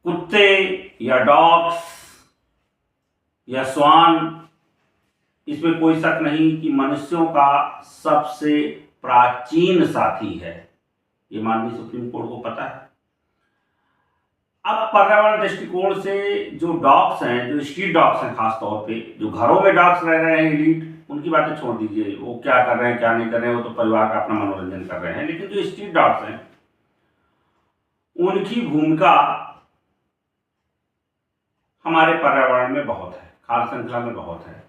कुत्ते या डॉग्स या स्वान, इसमें कोई शक नहीं कि मनुष्यों का सबसे प्राचीन साथी है। ये माननीय सुप्रीम कोर्ट को पता है। अब पर्यावरण दृष्टिकोण से जो डॉग्स हैं, जो स्ट्रीट डॉग्स हैं, खास तौर पे जो घरों में डॉग्स रह रहे हैं एलीट, उनकी बातें छोड़ दीजिए, वो क्या कर रहे हैं क्या नहीं कर रहे हैं, वो तो परिवार का अपना मनोरंजन कर रहे हैं। लेकिन जो स्ट्रीट डॉग्स हैं उनकी भूमिका हमारे पर्यावरण में बहुत है, खाद्य श्रृंखला में बहुत है।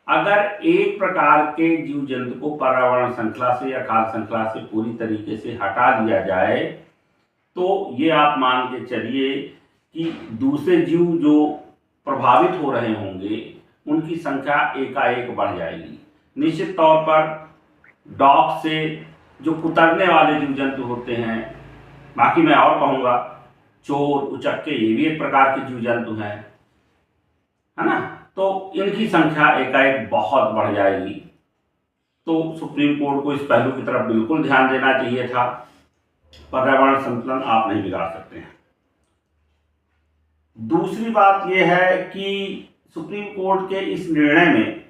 अगर एक प्रकार के जीव जंतु को पर्यावरण श्रृंखला से या खाद्य श्रृंखला से पूरी तरीके से हटा दिया जाए तो ये आप मान के चलिए कि दूसरे जीव जो प्रभावित हो रहे होंगे उनकी संख्या एकाएक बढ़ जाएगी। निश्चित तौर पर डॉग से जो कुतरने वाले जीव जंतु होते हैं, बाकी मैं और कहूँगा चोर उचक्के, ये भी एक प्रकार के जीव जंतु हैं, है ना, तो इनकी संख्या एकाएक बहुत बढ़ जाएगी। तो सुप्रीम कोर्ट को इस पहलू की तरफ बिल्कुल ध्यान देना चाहिए था। पर्यावरण संतुलन आप नहीं बिगाड़ सकते हैं। दूसरी बात यह है कि सुप्रीम कोर्ट के इस निर्णय में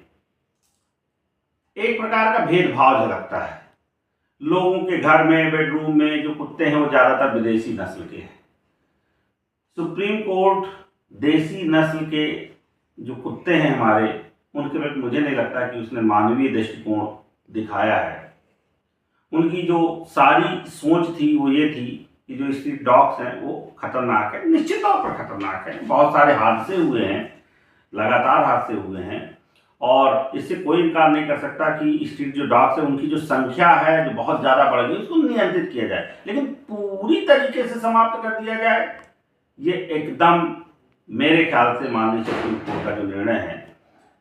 एक प्रकार का भेदभाव झलकता है। लोगों के घर में, बेडरूम में जो कुत्ते हैं वो ज्यादातर विदेशी नस्ल के हैं। सुप्रीम कोर्ट देसी नस्ल के जो कुत्ते हैं हमारे, उनके प्रति मुझे नहीं लगता कि उसने मानवीय दृष्टिकोण दिखाया है। उनकी जो सारी सोच थी वो ये थी कि जो स्ट्रीट डॉग्स हैं वो खतरनाक है, निश्चित तौर पर खतरनाक है। बहुत सारे हादसे हुए हैं, लगातार हादसे हुए हैं, और इससे कोई इनकार नहीं कर सकता कि स्ट्रीट जो डॉग्स है उनकी जो संख्या है जो बहुत ज़्यादा बढ़ गई, उसको नियंत्रित किया जाए। लेकिन पूरी तरीके से समाप्त कर दिया जाए, ये एकदम मेरे ख्याल से माननीय सुप्रीम कोर्ट का जो निर्णय है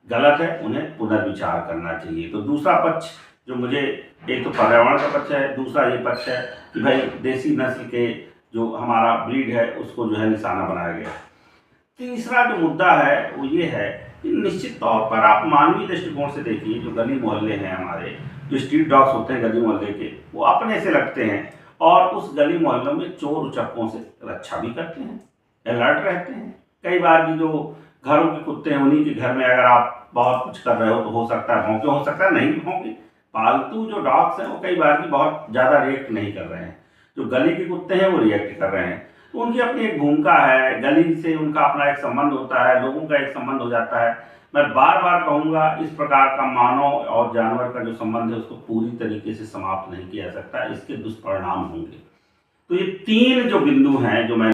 गलत है। उन्हें पुनर्विचार करना चाहिए। तो दूसरा पक्ष जो मुझे, एक तो पर्यावरण का पक्ष है, दूसरा ये पक्ष है कि भाई देसी नस्ल के जो हमारा ब्रीड है उसको जो है निशाना बनाया गया। तीसरा जो मुद्दा है वो ये है कि निश्चित तौर पर आप मानवीय दृष्टिकोण से देखिए, जो गली मोहल्ले हैं हमारे, जो स्ट्रीट डॉग्स होते हैं गली मोहल्ले के, वो अपने से लगते हैं और उस गली मोहल्लों में चोर उचक्कों से रक्षा भी करते हैं, अलर्ट रहते हैं। कई बार की जो घरों के कुत्ते हैं उन्हीं के घर में अगर आप बहुत कुछ कर रहे हो तो हो सकता है भौंके, हो सकता है नहीं भी भौंके। पालतू जो डॉग्स हैं वो कई बार की बहुत ज़्यादा रिएक्ट नहीं कर रहे हैं, जो गली के कुत्ते हैं वो रिएक्ट कर रहे हैं। तो उनकी अपनी एक भूमिका है, गली से उनका अपना एक संबंध होता है, लोगों का एक संबंध हो जाता है। मैं बार बार कहूँगा, इस प्रकार का मानव और जानवर का जो संबंध है उसको पूरी तरीके से समाप्त नहीं किया जा सकता, इसके दुष्परिणाम होंगे। तो ये तीन जो बिंदु हैं जो मैं